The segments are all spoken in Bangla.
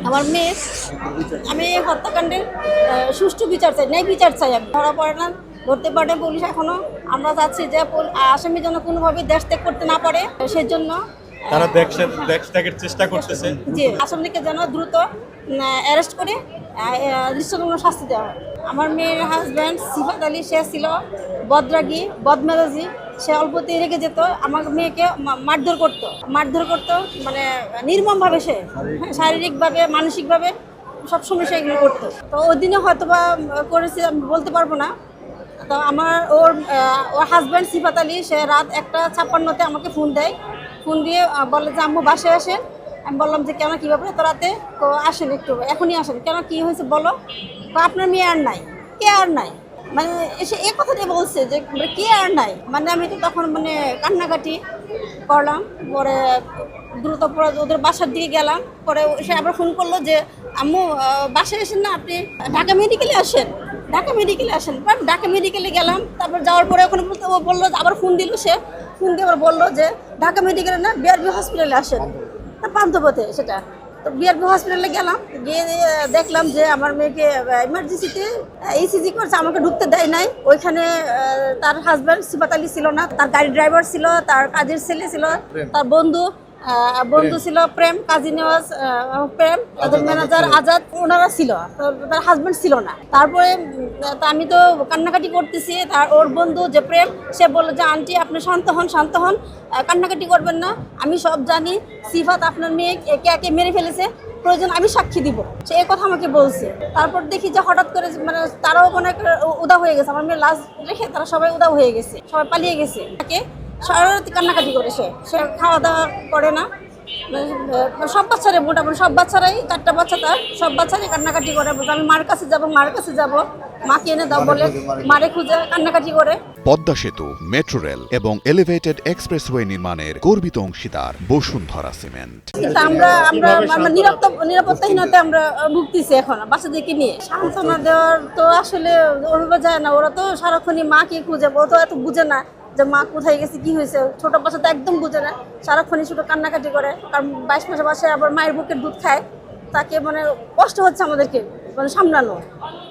আমার মেয়ে, আমি এই হত্যাকাণ্ডের সুষ্ঠু বিচার চাই, ন্যায় বিচার চাই। আমি ধরা পড়ে না, ধরতে পারে পুলিশ এখনো। আমরা চাচ্ছি যে আসামি যেন কোনোভাবে দেশ ত্যাগ করতে না পারে, সেজন্য তারা দেশ ত্যাগের চেষ্টা করতেছে। জি, আসামিকে যেন দ্রুত অ্যারেস্ট করে দৃশ্যপূর্ণ শাস্তি দেওয়া হয়। আমার মেয়ের হাজব্যান্ড সিফাত আলী, সে ছিল বদরাগী, বদমেজাজি। সে অল্পতেই রেগে যেত, আমার মেয়েকে মারধর করতো মানে নির্মমভাবে। সে শারীরিকভাবে, মানসিকভাবে সবসময় সে এগুলো করতো। তো ওই দিনে হয়তো বা করেছি, আমি বলতে পারবো না। তো ওর হাজব্যান্ড সিফাত আলী, সে রাত 1:56 আমাকে ফোন দেয়। ফোন দিয়ে বলে যে আম্মু বাসায় আসেন। আমি বললাম যে কেন, কী ব্যাপারে? তো রাতে তো আসেন, একটু এখনই আসেন। কেন, কী হয়েছে বলো? তো আপনার মেয়ে আর নাই। কে আর নাই? মানে এসে এই কথাটাই বলছে যে কে আর নাই। মানে আমি তো তখন মানে কান্নাকাটি করলাম। পরে দ্রুত পরে ওদের বাসার দিকে গেলাম। পরে সে আবার ফোন করলো যে আম্মু বাসায় আসেন না, আপনি ঢাকা মেডিকেলে আসেন, ঢাকা মেডিকেলে আসেন। ঢাকা মেডিকেলে গেলাম। তারপর যাওয়ার পরে ওখানে ও বললো, আবার ফোন দিল। সে ফোন দিয়ে আবার বললো যে ঢাকা মেডিকেলে না, বিআরবি হসপিটালে আসেন। পান্থপথে সেটা। তো বিআরবি হসপিটালে গেলাম, গিয়ে দেখলাম যে আমার মেয়েকে ইমার্জেন্সিতে ইসিজি করছে, আমাকে ঢুকতে দেয় নাই। ওইখানে তার হাজব্যান্ড সিফাত আলী ছিল না, তার গাড়ি ড্রাইভার ছিল, তার কাজের ছেলে ছিল, তার বন্ধু ছিল প্রেম, কাজী নেওয়াজ প্রেম, তাদের ম্যানেজার আজাদ, ওনারা ছিল। তার হাজব্যান্ড ছিল না। তারপরে আমি তো কান্নাকাটি করতেছি। ওর বন্ধু যে প্রেম, সে বললো যে আন্টি আপনি শান্ত হন, কান্নাকাটি করবেন না, আমি সব জানি। সিফাত আপনার মেয়ে একে মেরে ফেলেছে, প্রয়োজন আমি সাক্ষী দিব, সে এই কথা আমাকে বলছে। তারপর দেখি যে হঠাৎ করে মানে তারাও মনে উদা হয়ে গেছে। আমার মেয়ে লাশ রেখে তারা সবাই উদা হয়ে গেছে, সবাই পালিয়ে গেছে। তাকে সারারাতি কান্নাকাটি করে, সে খাওয়া দাওয়া করে না। সব বাচ্চারাই, মোটামুটি সব বাচ্চারাই, 4টা বাচ্চা তার, সব বাচ্চারাই কান্নাকাটি করে। আমি মার কাছে যাব, মাকে এনে দাও বলে মারে খুঁজে কান্নাকাটি করে। পদ্মা সেতু, মেট্রো রেল এবং এলিভেটেড এক্সপ্রেসওয়ে নির্মাণের গর্বিত অংশীদার বসুন্ধরা সিমেন্ট। কিন্তু আমরা নিরাপত্তাহীনতা আমরা ভুগতেছি এখন বাচ্চাদেরকে নিয়ে। সান্ত্বনা দেওয়ার তো আসলে ওভাবে যায় না। ওরা তো সারাক্ষণই মাকে খুঁজে, ও তো এত বুঝে না যে মা কোথায় গেছে, কি হয়েছে। ছোট বাচ্চা তো একদম বুঝে না, সারাক্ষণই ছোট কান্নাকাটি করে। কারণ 22 মাসে বাসায় আবার মায়ের বুকের দুধ খায়। তাকে মানে কষ্ট হচ্ছে আমাদেরকে মানে সামলানো,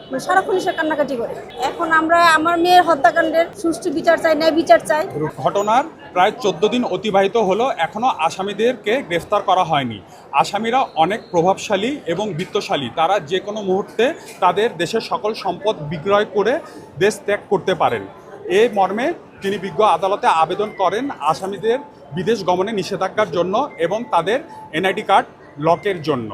মানে সারাক্ষণই সে কান্নাকাটি করে। এখন আমরা আমার মেয়ের হত্যাকাণ্ডের সুষ্ঠু বিচার চাই, ন্যায় বিচার চাই। ঘটনার প্রায় 14 দিন অতিবাহিত হলো, এখনও আসামিদেরকে গ্রেফতার করা হয়নি। আসামিরা অনেক প্রভাবশালী এবং বিত্তশালী, তারা যে কোনো মুহূর্তে তাদের দেশের সকল সম্পদ বিক্রয় করে দেশ ত্যাগ করতে পারেন। এই মর্মে তিনি বিজ্ঞ আদালতে আবেদন করেন আসামিদের বিদেশ গমনে নিষেধাজ্ঞার জন্য এবং তাদের এনআইডি কার্ড লকের জন্য।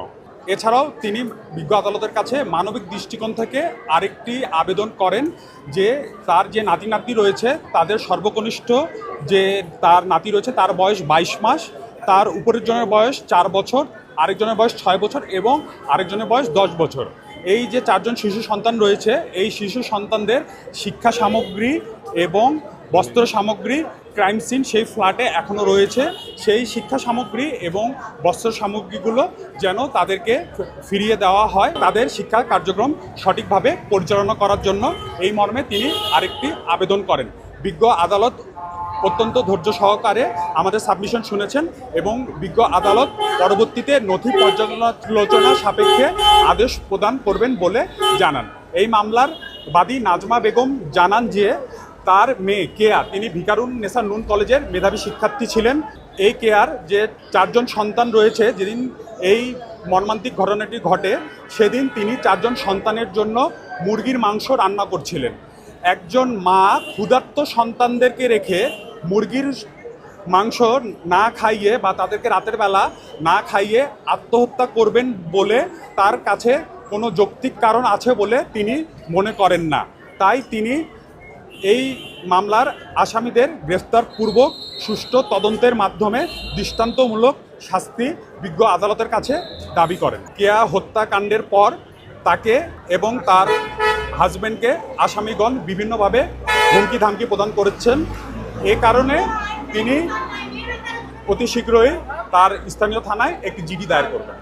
এছাড়াও তিনি বিজ্ঞ আদালতের কাছে মানবিক দৃষ্টিকোণ থেকে আরেকটি আবেদন করেন যে তার যে নাতি রয়েছে, তাদের সর্বকনিষ্ঠ যে তার নাতি রয়েছে, তার বয়স 22 মাস, তার উপরের জনের বয়স 4 বছর, আরেকজনের বয়স 6 বছর এবং আরেকজনের বয়স 10 বছর। এই যে 4 জন শিশু সন্তান রয়েছে, এই শিশু সন্তানদের শিক্ষা সামগ্রী এবং বস্ত্র সামগ্রী ক্রাইম সিন সেই ফ্ল্যাটে এখনও রয়েছে। সেই শিক্ষা সামগ্রী এবং বস্ত্র সামগ্রীগুলো যেন তাদেরকে ফিরিয়ে দেওয়া হয়, তাদের শিক্ষা কার্যক্রম সঠিকভাবে পরিচালনা করার জন্য। এই মর্মে তিনি আরেকটি আবেদন করেন। বিজ্ঞ আদালত অত্যন্ত ধৈর্য সহকারে আমাদের সাবমিশন শুনেছেন এবং বিজ্ঞ আদালত পরবর্তীতে নথি পর্যালোচনা সাপেক্ষে আদেশ প্রদান করবেন বলে জানান। এই মামলার বাদী নাজমা বেগম জানান যে তার মেয়ে কেয়া, তিনি ভিকারুননিসা নূন কলেজের মেধাবী শিক্ষার্থী ছিলেন। এই কেয়ার যে 4 জন সন্তান রয়েছে, যেদিন এই মর্মান্তিক ঘটনাটি ঘটে সেদিন তিনি 4 জন সন্তানের জন্য মুরগির মাংস রান্না করছিলেন। একজন মা ক্ষুধার্ত সন্তানদেরকে রেখে মুরগির মাংস না খাইয়ে বা তাদেরকে রাতের বেলা না খাইয়ে আত্মহত্যা করবেন বলে তার কাছে কোনো যৌক্তিক কারণ আছে বলে তিনি মনে করেন না। তাই তিনি এই মামলার আসামিদের গ্রেফতারপূর্বক সুষ্ঠু তদন্তের মাধ্যমে দৃষ্টান্তমূলক শাস্তি বিজ্ঞ আদালতের কাছে দাবি করেন। কেয়া হত্যাকাণ্ডের পর তাকে এবং তার হাজব্যান্ডকে আসামিগণ বিভিন্নভাবে হুমকি ধামকি প্রদান করেছেন। এ কারণে তিনি অতি শীঘ্রই তার স্থানীয় থানায় একটি জিডি দায়ের করবেন।